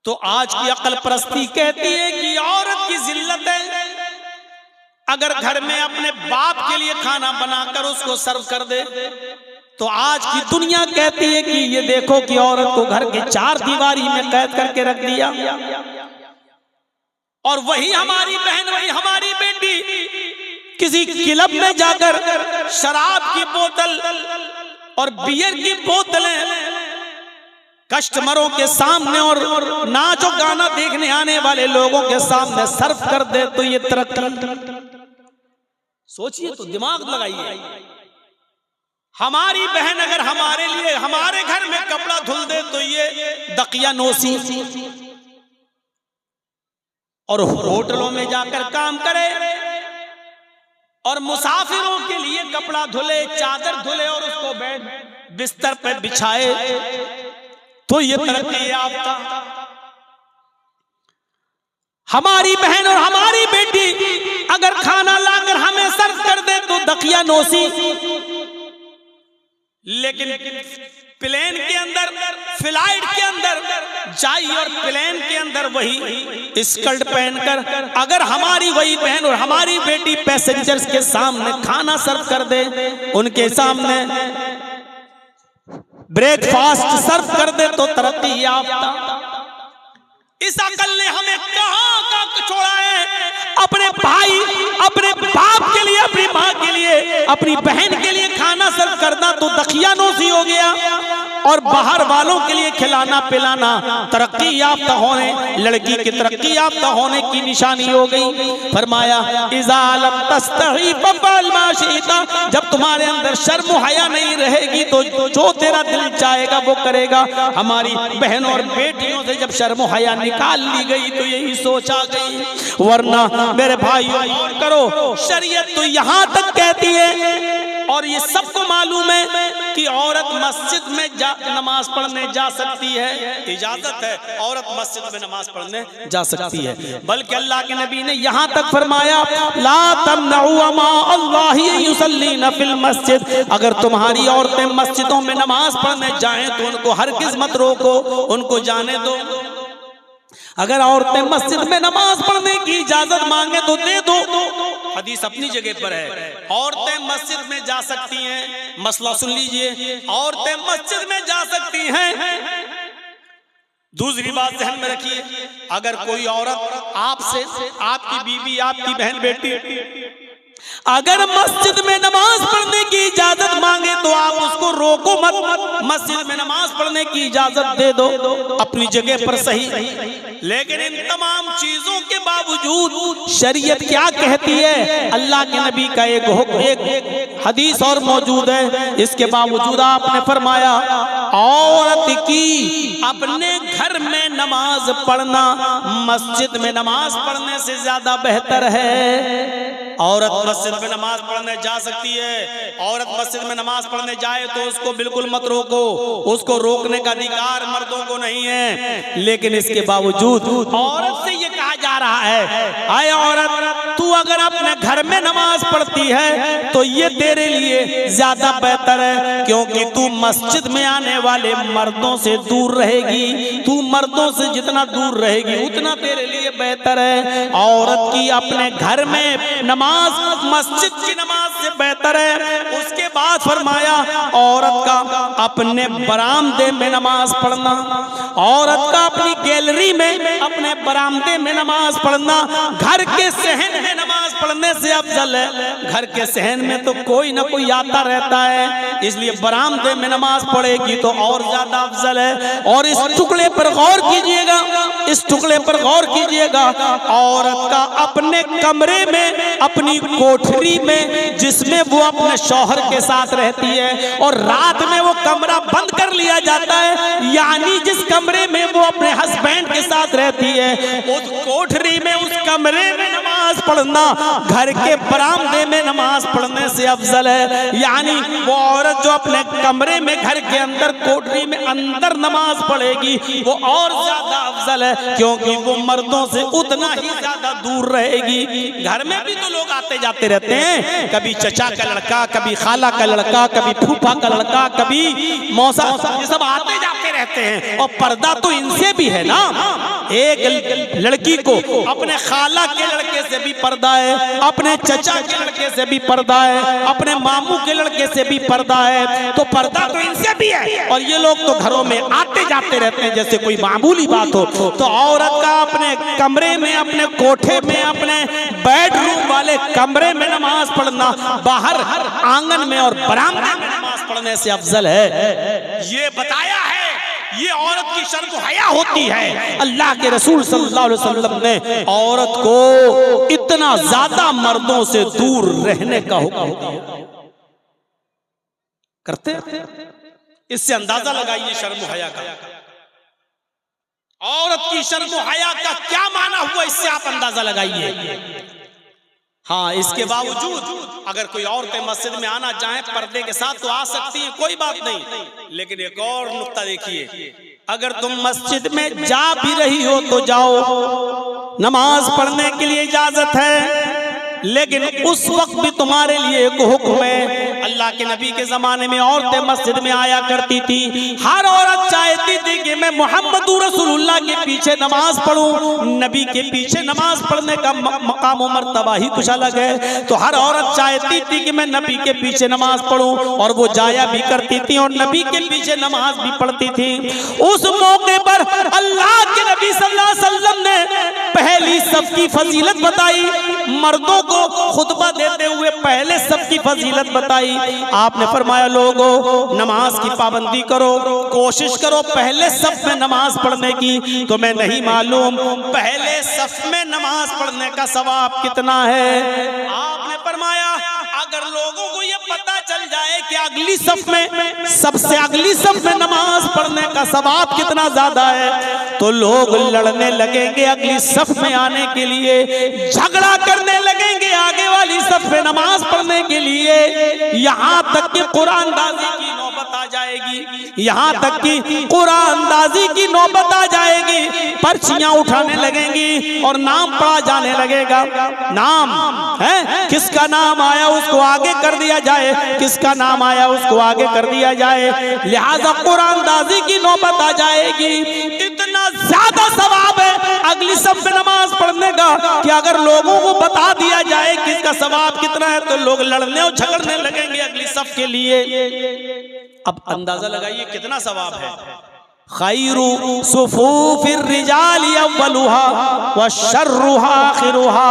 S1: तो आज की अकल परस्ती कहती है कि औरत की जिल्लत है। अगर घर में अपने बाप के लिए खाना बनाकर उसको सर्व कर दे, तो आज की दुनिया कहती है कि ये देखो कि औरत को घर के 4 दीवारी में कैद करके रख दिया। और वही हमारी बहन, वही हमारी बेटी किसी क्लब में जाकर शराब की बोतल और बियर की बोतलें कस्टमरों के सामने और नाच और गाना देखने आने वाले लोगों के सामने सर्व कर दे, तो ये तरक्की। सोचिए तो, दिमाग लगाइए। हमारी बहन अगर हमारे लिए हमारे घर में कपड़ा धुल दे, तो ये दकियानोसी। और होटलों में जाकर काम करे और मुसाफिरों के लिए कपड़ा धुले, चादर धुले और उसको बेड बिस्तर पर बिछाए, तो ये तरक्की याफ्ता। हमारी बहन और हमारी बेटी अगर खाना लाकर हमें सर्व कर दे, तो दकियानोसी। लेकिन प्लेन के अंदर, फ्लाइट के अंदर जाई और प्लेन के अंदर वही स्कर्ट पहनकर अगर हमारी वही बहन और हमारी बेटी पैसेंजर्स के सामने खाना सर्व कर दे, उनके सामने ब्रेकफास्ट सर्व कर दे, तो तरक्की याफ्ता। इस अकल ने हमें कहां छोड़ा है? अपने भाई, अपने बाप के लिए, अपनी माँ के लिए, अपनी बहन के लिए खाना सर्व करना तो दकियानोसी हो गया, और बाहर वालों के लिए खिलाना पिलाना तरक्की याफ्ता होने, लड़की की तरक्की याफ्ता होने की निशानी हो गई। फरमाया इज़ा लम तस्तही फअल मा शि'ता, जब तुम्हारे अंदर शर्म हया नहीं रहेगी तो जो तेरा दिल चाहेगा वो करेगा। हमारी बहनों और बेटियों से जब शर्म हया निकाल ली गई तो यही सोचा गई। वरना मेरे भाइयों और करो, शरीयत तो यहाँ तक कहती है, और ये सबको मालूम है कि औरत मस्जिद में नमाज पढ़ने जा सकती है, इजाजत है, औरत मस्जिद में नमाज पढ़ने जा सकती है। बल्कि अल्लाह के नबी ने यहाँ तक फरमाया ला तमनउ अमा अल्लाहि युसल्लीना फिल मस्जिद, अगर तुम्हारी औरतें मस्जिदों में नमाज पढ़ने जाएं तो उनको हरगिज़ मत रोको, उनको जाने दो। अगर औरतें मस्जिद में नमाज पढ़ने की इजाजत मांगे तो दे दो, हदीस अपनी जगह पर है। औरतें मस्जिद में जा सकती हैं, मसला सुन लीजिए, औरतें मस्जिद में जा सकती हैं। दूसरी बात ध्यान में रखिए, अगर कोई औरत आपसे, आपकी बीवी, आपकी बहन बेटी अगर मस्जिद में नमाज पढ़ने की इजाजत मांगे तो आप उसको रोको मत, मस्जिद में नमाज पढ़ने की इजाजत दे दो, अपनी जगह पर सही। लेकिन इन तमाम चीजों के बावजूद शरीयत क्या कहती है? अल्लाह के नबी का एक हदीस और मौजूद है, इसके बावजूद आपने फरमाया औरत की अपने घर में नमाज पढ़ना मस्जिद में नमाज पढ़ने से ज्यादा बेहतर है। औरत मस्जिद में नमाज पढ़ने जा सकती है, औरत मस्जिद में नमाज पढ़ने जाए तो उसको बिल्कुल मत रोको, उसको रोकने का अधिकार मर्दों को नहीं है। लेकिन इसके बावजूद औरत से ये कहा जा रहा है, आए औरत तू अगर अपने घर में नमाज पढ़ती है तो ये तेरे लिए ज्यादा बेहतर है, क्योंकि तू मस्जिद में आने वाले मर्दों से दूर रहेगी। तू मर्दों से जितना दूर रहेगी उतना तेरे लिए बेहतर है। औरत की अपने घर में नमाज मस्जिद की नमाज से बेहतर है। उसके बाद फरमाया औरत का अपने बरामदे में नमाज पढ़ना, औरत का अपनी गैलरी में, अपने बरामदे में नमाज पढ़ना घर के सहन में नमाज पढ़ने से अफजल है। घर के सहन में तो कोई ना कोई आता रहता है, इसलिए बरामदे में नमाज पढ़ेगी तो और ज्यादा अफजल है। और इस टुकड़े पर गौर कीजिएगा, इस टुकड़े पर गौर कीजिएगा, औरत का अपने कमरे में, अपनी कोठरी में जिसमें वो अपने शौहर के साथ रहती है और रात में वो कमरा बंद कर लिया जाता है, यानी जिस कमरे में वो अपने हस्बैंड के साथ रहती है उस कोठरी में, उस कमरे में नमाज पढ़ना घर के बरामदे में नमाज पढ़ने से अफजल है। यानी वो औरत जो अपने कमरे में, घर के अंदर कोठरी में अंदर नमाज पढ़ेगी वो और ज्यादा अफजल है, क्योंकि वो मर्दों से उतना ही ज्यादा दूर रहेगी। घर में भी तो लोग आते जाते रहते हैं, कभी चचा का लड़का, कभी खाला का लड़का, कभी फूफा का लड़का, कभी मौसा, ये सब आते जाते रहते हैं, और पर्दा तो इनसे भी है ना, एक लड़की को अपने खाला के लड़के से भी पर्दा है, अपने चचा के लड़के से भी पर्दा है, अपने मामू के लड़के से भी पर्दा है, तो पर्दा तो इनसे भी है। और ये लोग तो घरों में आते जाते रहते हैं जैसे कोई मामूली बात हो। तो औरत का अपने कमरे में, अपने कोठे में, अपने बेडरूम वाले कमरे में नमाज पढ़ना बाहर आंगन में और बरामदे में नमाज पढ़ने से अफजल है। ये बताया है, ये औरत की शर्म हया होती है। अल्लाह के रसूल सल्लल्लाहु अलैहि वसल्लम ने औरत को इतना ज्यादा मर्दों से दूर रहने का हुक्म करते। इससे अंदाजा लगाइए शर्म हया का, औरत की शर्म हया का क्या माना हुआ, इससे आप अंदाजा लगाइए। हाँ, इसके बावजूद अगर कोई औरतें मस्जिद में आना चाहे पर्दे के साथ तो आ सकती है, कोई बात नहीं। लेकिन एक और नुक्ता देखिए, अगर तुम मस्जिद में जा भी रही हो तो जाओ, नमाज पढ़ने के लिए इजाजत है, लेकिन उस वक्त भी तुम्हारे लिए एक हुक्म है। अल्लाह के नबी के जमाने में औरतें मस्जिद में आया करती थी, हर औरत चाहती थी कि मैं मोहम्मदुर रसूलुल्लाह के पीछे नमाज पढ़ूं। नबी के पीछे नमाज पढ़ने का मकाम मर्तबा ही कुछ अलग है। तो हर औरत चाहती थी कि मैं नबी के पीछे नमाज पढ़ूं, और वो जाया भी करती थी और नबी के पीछे नमाज भी पढ़ती थी। उस मौके पर अल्लाह के नबी सल्लल्लाहु अलैहि वसल्लम ने पहली सफ की फजीलत बताई, मर्दों को खुतबा देते हुए पहले सफ की फजीलत बताई। आपने फरमाया लोगों नमाज की पाबंदी करो, कोशिश करो पहले सफ में नमाज पढ़ने की। तो मैं नहीं मालूम पहले सफ में नमाज पढ़ने का सवाब कितना है। आपने फरमाया अगर लोगों को ये पता चल जाए कि अगली सफ में, सबसे अगली सफ में नमाज पढ़ने का सवाब कितना ज्यादा है, तो लोग लड़ने लगेंगे अगली सफ में आने के लिए, झगड़ा करने लगेंगे आगे वाली सफ में नमाज पढ़ने के लिए। यहाँ तक कि कुरानदाजी की नौबत आ जाएगी, यहाँ तक कि कुरानदाजी की नौबत आ जाएगी। पर्चियां उठाने लगेंगी और नाम पढ़ा जाने लगेगा। नाम है, किसका नाम आया उसको आगे कर दिया जाए, किसका नाम आया उसको आगे कर दिया जाए। लिहाजा कुरानदाजी की नौबत आ जाएगी। इतना ज्यादा सवाब है अगली सफ में नमाज पढ़ने का कि अगर लोगों को बता दिया जाए कि इसका सवाब कितना है तो लोग लड़ने और झगड़ने लगेंगे अगली सफ के लिए। अब अंदाजा लगाइए कितना सवाब है। खैरु सुफूफिर रिजाली अव्वलुहा व शर्रुहा आखिरुहा,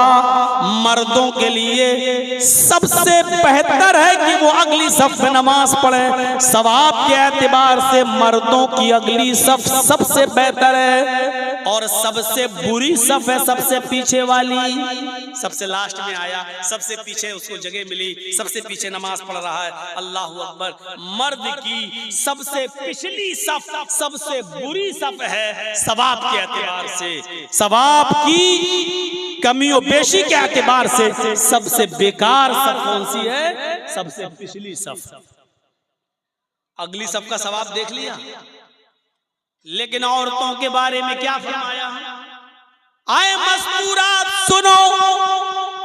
S1: मर्दों के लिए सबसे बेहतर है कि वो अगली सफ में नमाज पढ़े। सवाब के एतबार से मर्दों की अगली सफ सबसे बेहतर है, और सबसे बुरी सफ है सबसे पीछे वाली। सबसे लास्ट में आया, सबसे पीछे उसको जगह मिली, सबसे पीछे नमाज पढ़ रहा है। अल्लाहु अकबर। मर्द की सबसे पिछली सफ सबसे बुरी सफ है सवाब के एतबार से, सवाब की कमी और बेशी के एतबार से सबसे बेकार सफ कौन सी है? सबसे पिछली सफ। अगली सफ का सवाब देख लिया, लेकिन औरतों के बारे में क्या फरमाया? आए मस्तूरात सुनो,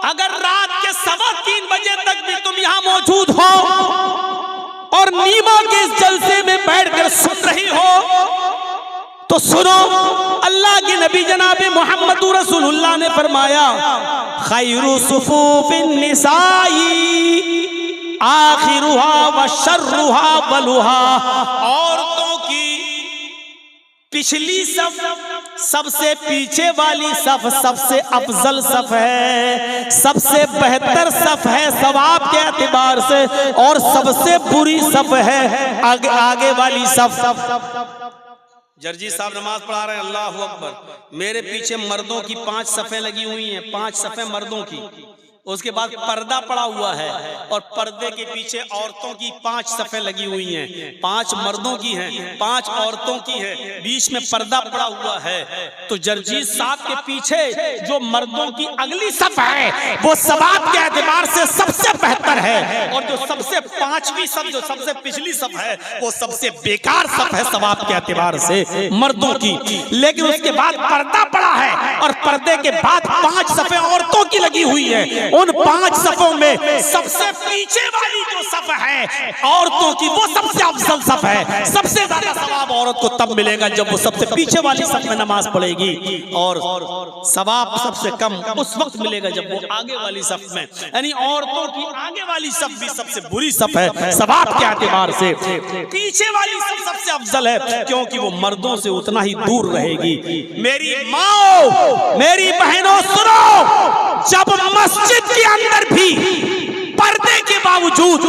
S1: अगर रात के 3:15 बजे तक भी तुम यहाँ मौजूद हो और नीमा के इस जलसे में बैठकर सुन रही हो तो सुनो, अल्लाह के नबी जनाबे मोहम्मदुर रसूलुल्लाह ने फरमाया खैरु सुफूफिन निसाई आखिरुहा व शर्रुहा वलुहा, औरतों की पिछली सफ सबसे पीछे वाली सफ सबसे अफजल सफ है, सबसे बेहतर सफ है सवाब के एतबार से, और सबसे बुरी सफ है आगे वाली सफ। जर्जी साहब नमाज पढ़ा रहे हैं, अल्लाहु अकबर। मेरे पीछे मर्दों की 5 सफ़ें लगी हुई हैं, 5 सफ़ें मर्दों की। उसके बाद पर्दा पड़ा हुआ है और पर्दे के पीछे औरतों की 5 सफ़ें लगी हुई हैं। 5 मर्दों की हैं, 5 औरतों की है, बीच में पर्दा पड़ा हुआ है। तो जर्जीत साहब के पीछे जो मर्दों की अगली सफ़ है वो सवाब के एतबार से सबसे बेहतर है, और जो सबसे 5वीं सफ़ जो सबसे पिछली सफ़ है वो सबसे बेकार सफ़ है सवाब के एतबार से मर्दों की। लेकिन उसके बाद पर्दा पड़ा है और पर्दे के बाद 5 सफ़ें औरतों की लगी हुई है। उन 5 सफों में सबसे पीछे वाली जो सफ है औरतों की, वो सबसे अफजल सफ है। सबसे ज्यादा सवाब औरत को तब मिलेगा जब वो सबसे पीछे वाली सफ में नमाज पढ़ेगी, और सवाब सबसे कम उस वक्त मिलेगा जब वो आगे वाली सफ में, यानी औरतों की आगे वाली सफ भी सबसे बुरी सफ है सवाब के एतबार से। पीछे वाली सफ सबसे अफजल है क्योंकि वो मर्दों से उतना ही दूर रहेगी। मेरी माओ, मेरी बहनों सुनो, जब मस्जिद के अंदर भी पर्दे के बावजूद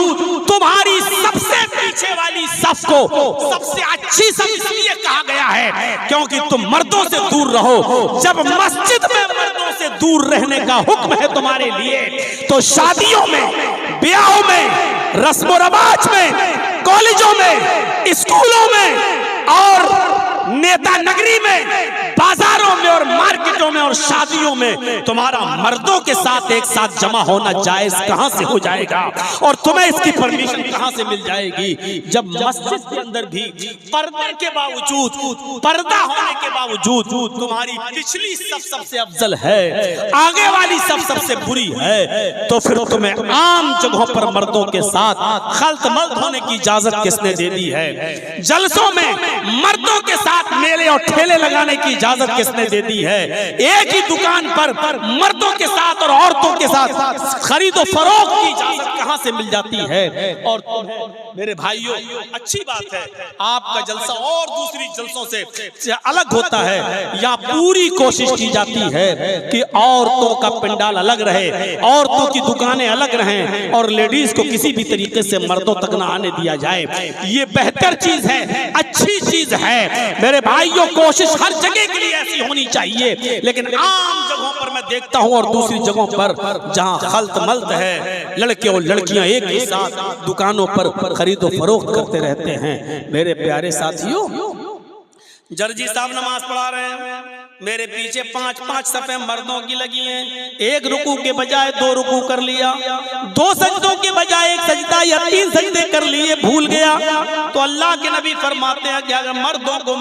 S1: तुम्हारी सबसे पीछे वाली सफ को सबसे अच्छी सफ इसलिए कहा गया है क्योंकि तुम मर्दों से दूर रहो। जब मस्जिद में मर्दों से दूर रहने का हुक्म है तुम्हारे लिए, तो शादियों में, ब्याहों में, रस्म रवाज में, कॉलेजों में, स्कूलों में और नेता नगरी में, बाजारों में और मार्केटों में और शादियों में तुम्हारा मर्दों के साथ एक साथ जमा होना जायज कहां से हो जाएगा, और तुम्हें इसकी परमिशन कहां से मिल जाएगी जब मस्जिद के अंदर भी पर्दे के बावजूद, पर्दा होने के बावजूद तुम्हारी पिछली सब सबसे अफजल है, आगे वाली सब सबसे बुरी है। तो फिर तुम्हें आम जगहों पर मर्दों के साथ खल्त मल्त होने की इजाजत किसने दे दी है? जलसों में मर्दों के साथ मेले और ठेले लगाने की इजाजत किसने दे दी है? एक ही दुकान पर मर्दों के साथ और औरतों के साथ खरीदो फरोख्त की इजाजत कहां से मिल जाती है? और मेरे भाइयों, अच्छी बात है आपका जलसा और दूसरी जलसों से अलग होता है। यहाँ पूरी कोशिश की जाती है कि औरतों का पंडाल अलग रहे, औरतों की दुकानें अलग रहें और लेडीज को किसी भी तरीके से मर्दों तक न आने दिया जाए। ये बेहतर चीज है, अच्छी चीज है मेरे भाइयों। कोशिश हर जगह के लिए ऐसी होनी चाहिए, लेकिन आम जगहों पर मैं देखता हूं और दूसरी जगहों पर जहां खल्त मल्त है, लड़के और लड़कियां एक ही साथ दुकानों पर खरीदो फरोख्त करते रहते हैं। मेरे प्यारे साथियों, जर्जी साहब नमाज पढ़ा रहे हैं, मेरे पीछे 5-5 सफ़े मर्दों की लगी हैं। एक रुकू के बजाय 2 रुकू कर लिया, 2 सजदों के बजाय 1 सजदा या 3 सजदे कर लिए, भूल गया। तो अल्लाह के नबी फरमाते हैं कि अगर मर्दों को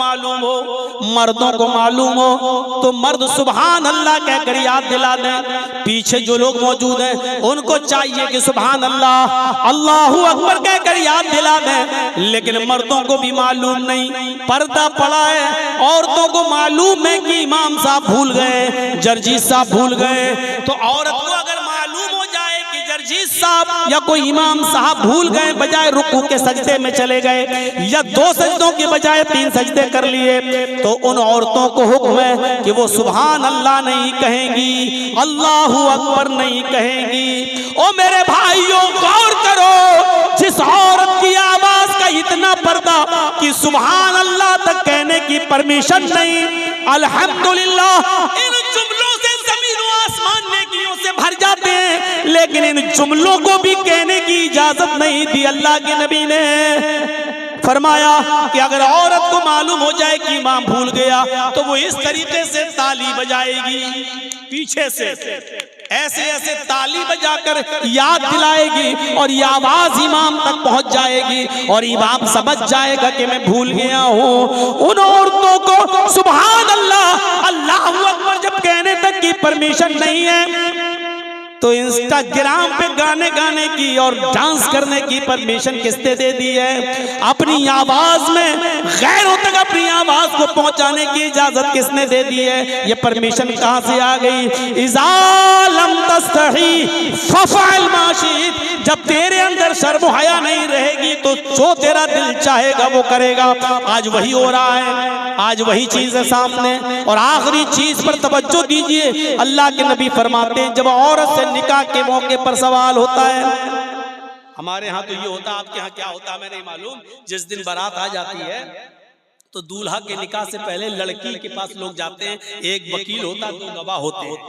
S1: मालूम हो तो मर्द सुभान अल्लाह कहकर याद दिला दें। पीछे जो लोग मौजूद हैं उनको चाहिए कि सुभान अल्लाह, अल्लाहू अकबर कहकर याद दिला दें। लेकिन मर्दों को भी मालूम नहीं, पर्दा पड़ा है। औरतों को मालूम है कि इमाम साहब भूल गए, जर्जी साहब भूल गए, तो औरत को अगर मालूम हो जाए कि जर्जी साहब या कोई इमाम साहब भूल गए, बजाय रुकू के सजदे में चले गए या 2 सजदों के बजाय 3 सजदे कर लिए, तो उन औरतों को हुक्म है कि वो सुभान अल्लाह नहीं कहेंगी, अल्लाहू अकबर नहीं कहेंगी। ओ मेरे भाइयों, गौर करो, जिस औरत की आवाज का इतना पर्दा कि सुभान अल्लाह तक कहने की परमिशन नहीं, अल्हम्दुलिल्लाह, इन जुमलों से ज़मीन व आसमान नेकियों से भर जाते हैं, लेकिन इन जुमलों को भी कहने की इजाजत नहीं दी। अल्लाह के नबी ने फरमाया कि अगर औरत को मालूम हो जाए कि इमाम भूल गया तो वो इस तरीके से ताली बजाएगी, पीछे से ऐसे ऐसे ताली बजाकर याद दिलाएगी और ये आवाज इमाम तक पहुंच जाएगी और इमाम समझ जाएगा कि मैं भूल गया हूं। उन औरतों को सुभान अल्लाह, अल्लाहू अकबर जब कहने तक की परमिशन नहीं है, तो इंस्टाग्राम पे गाने गाने की और डांस करने की परमिशन किसने दे दी है? अपनी आवाज में गैरों तक अपनी आवाज को पहुंचाने की इजाजत किसने दे दी है? ये परमिशन कहां से आ गई? इज़ा लम तस्तही फफ़अल मा शि'त, जब तेरे अंदर शर्म हया नहीं रहेगी तो जो तेरा दिल चाहेगा वो करेगा। आज वही हो रहा है, आज वही चीज है सामने। और आखिरी चीज पर तवज्जो दीजिए, अल्लाह के नबी फरमाते हैं जब औरत से निकाह के मौके पर सवाल होता है, हमारे यहाँ तो ये होता है, आपके यहाँ क्या होता है मैं नहीं मालूम, जिस दिन बारात आ जाती है तो दूल्हा के निकाह से पहले लड़की के पास लोग जाते हैं, एक वकील होता है, 2 गवाह होते हैं।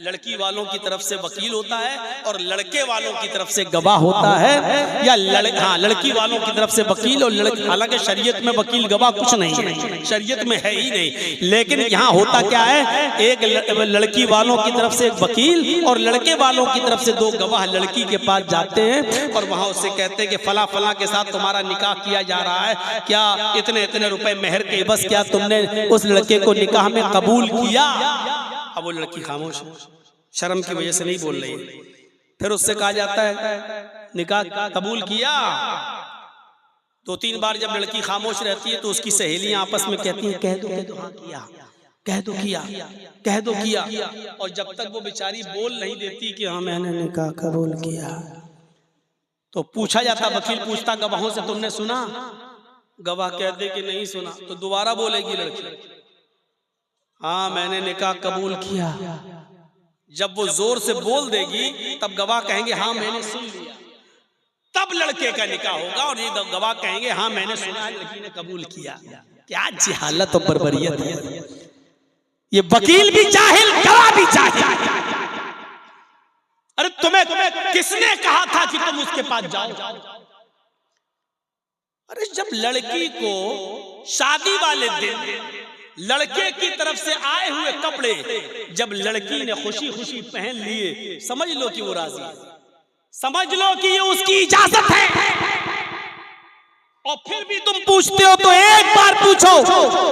S1: लड़की वालों की तरफ से वकील होता है और लड़के वालों की तरफ से गवाह होता है, या लड़की वालों की तरफ से वकील और लड़की, हालांकि शरीयत में वकील गवाह कुछ नहीं है, शरीयत में है ही नहीं। लेकिन यहाँ होता क्या है, एक लड़की वालों की तरफ से एक वकील और लड़के वालों की तरफ से 2 गवाह लड़की के पास जाते हैं और वहां उससे कहते हैं कि फला फला के साथ तुम्हारा निकाह किया जा रहा है, क्या इतने रुपए मेहर के बस क्या तुमने उस लड़के को निकाह में कबूल किया? अब वो लड़की खामोश है, शर्म की वजह से नहीं बोल रही। फिर उससे कहा जाता है निकाह कबूल किया। 2-3 बार जब लड़की खामोश रहती है तो उसकी सहेलियां आपस में कहती हैं कह दो हाँ किया, कह दो किया, कह दो किया। और जब तक वो बेचारी बोल नहीं देती कि हाँ मैंने निकाह कबूल किया, तो पूछा जाता, वकील पूछता गवाहों से तुमने सुना? गवाह कहते कि नहीं सुना। तो दोबारा बोलेगी लड़की हाँ मैंने निकाह कबूल किया। जब वो जोर से बोल देगी तब गवाह कहेंगे हाँ मैंने सुन लिया, तब लड़के का निकाह होगा। और ये गवाह कहेंगे हाँ मैंने सुना, लड़की ने कबूल किया। क्या जहालत और बर्बरियत है। ये वकील भी जाहिल, गवाह भी जाहिल। अरे तुम्हें किसने कहा था कि तुम उसके पास जाओ? अरे जब लड़की को शादी वाले दिन लड़के की तरफ से आए हुए कपड़े जब लड़की ने खुशी खुशी पहन लिए, समझ लो कि वो राजी है, समझ लो कि ये उसकी इजाजत है। और फिर भी तुम पूछते हो तो एक बार पूछो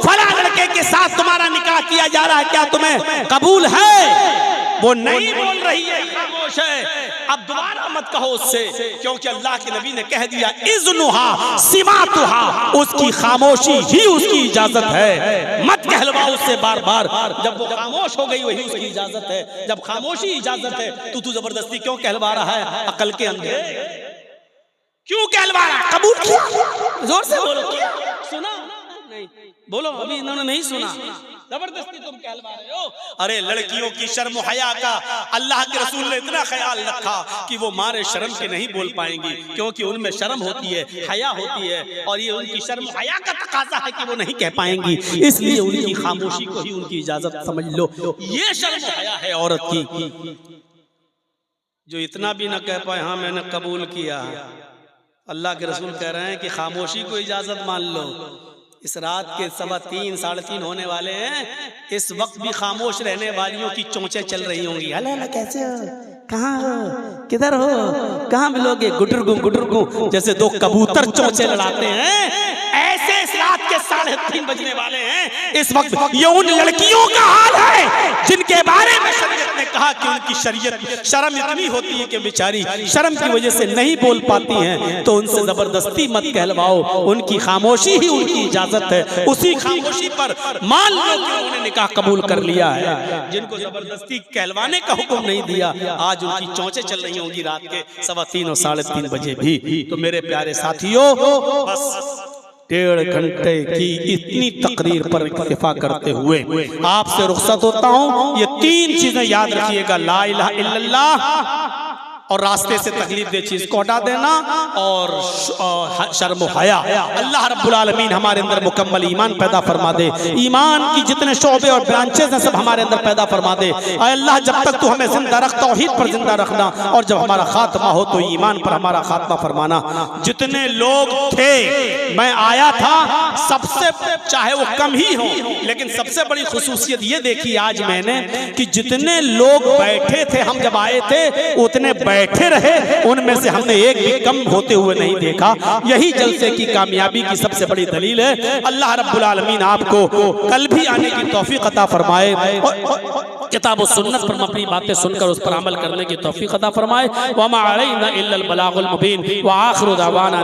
S1: फला लड़के के साथ तुम्हारा निकाह किया जा रहा है, क्या तुम्हें कबूल है? वो नहीं बोल रही है, खामोश है। अब दोबारा मत कहो उससे, क्योंकि अल्लाह के नबी ने कह दिया इज़्नुहा सिमातुहा, उसकी खामोशी ही उसकी इजाजत है। मत कहलवाओ उससे बार बार। जब वो खामोश हो गई वही उसकी इजाजत है। जब खामोशी इजाजत है तो तू जबरदस्ती क्यों कहलवा रहा है? अकल के अंधे क्यों कहलवा रहा है? कबूल किया, जोर से बोलो। सुना नहीं? बोलो अभी इन्होंने नहीं सुना, जबरदस्ती तुम कहलवा रहे हो। अरे लड़कियों की शर्म हया का अल्लाह के रसूल ने इतना ख्याल रखा कि वो मारे शर्म के नहीं बोल पाएंगी, क्योंकि उनमें शर्म होती है, हया होती है, और ये उनकी शर्म हया का तकाजा है कि वो नहीं कह पाएंगी, इसलिए उनकी खामोशी को ही उनकी इजाजत समझ लो। ये शर्म हया है औरत की, जो इतना भी ना कह पाए हाँ मैंने कबूल किया। अल्लाह के रसूल कह रहे हैं कि खामोशी को इजाजत मान लो। इस रात के 3:15 3:30 होने वाले हैं, इस वक्त भी खामोश रहने वालियों की चोंचें चल रही होंगी। अल्लाह कैसे हो, कहाँ हो, किधर हो, कहाँ मिलोगे, गुटरगू जैसे दो कबूतर चोंचे लड़ाते हैं, ऐसे इस रात के 3:30 बजने वाले हैं। इस वक्त ये उन लड़कियों का हाल है जिनके बारे में शरीयत ने कहा कि उनकी शर्म इतनी होती है कि बेचारी शर्म की वजह से नहीं बोल पाती हैं, तो उनसे जबरदस्ती मत कहलवाओ। उनकी खामोशी ही उनकी इजाजत है। उसी खामोशी पर मान लो कि उन्होंने निकाह कबूल कर लिया है। जिनको जबरदस्ती कहलवाने का हुक्म नहीं दिया, आज उनकी चोंचें चल रही होंगी रात के 3:15 और 3:30 बजे भी। तो मेरे प्यारे साथियों, बस 1.5 घंटे की इतनी तकरीर पर इत्तिफा करते हुए आपसे रुखसत होता हूँ। ये 3 चीजें याद रखिएगा, ला इलाहा इल्लल्लाह, और रास्ते से तकलीफ दे चीज को हटा देना, और शर्म हया। अल्लाह रब्बुल आलमीन हमारे अंदर मुकम्मल ईमान पैदा फरमा दे। ईमान की जितने शोबे और ब्रांचेस हैं सब हमारे अंदर पैदा फरमा दे। अल्लाह जब तक तू हमें जिंदा रख, तौहीद पर जिंदा रखना, और जब हमारा खात्मा हो तो ईमान पर हमारा खात्मा फरमाना। जितने लोग थे, मैं आया था, सबसे चाहे वो कम ही हो, लेकिन सबसे बड़ी खुसूसियत ये देखी आज मैंने कि जितने लोग बैठे थे, हम जब आए थे उतने बैठे रहे, उनमें से हमने एक भी कम होते हुए नहीं देखा। यही जलसे की कामयाबी की सबसे बड़ी दलील है। अल्लाह रब्बुल आलमीन आपको कल भी आने की तौफीक अता फरमाए, किताब और सुन्नत पर अपनी बातें सुनकर उस पर अमल करने की तौफीक अता फरमाए। वमा अलैना इल्लल बलागुल मुबीन व आखिरु दावाना।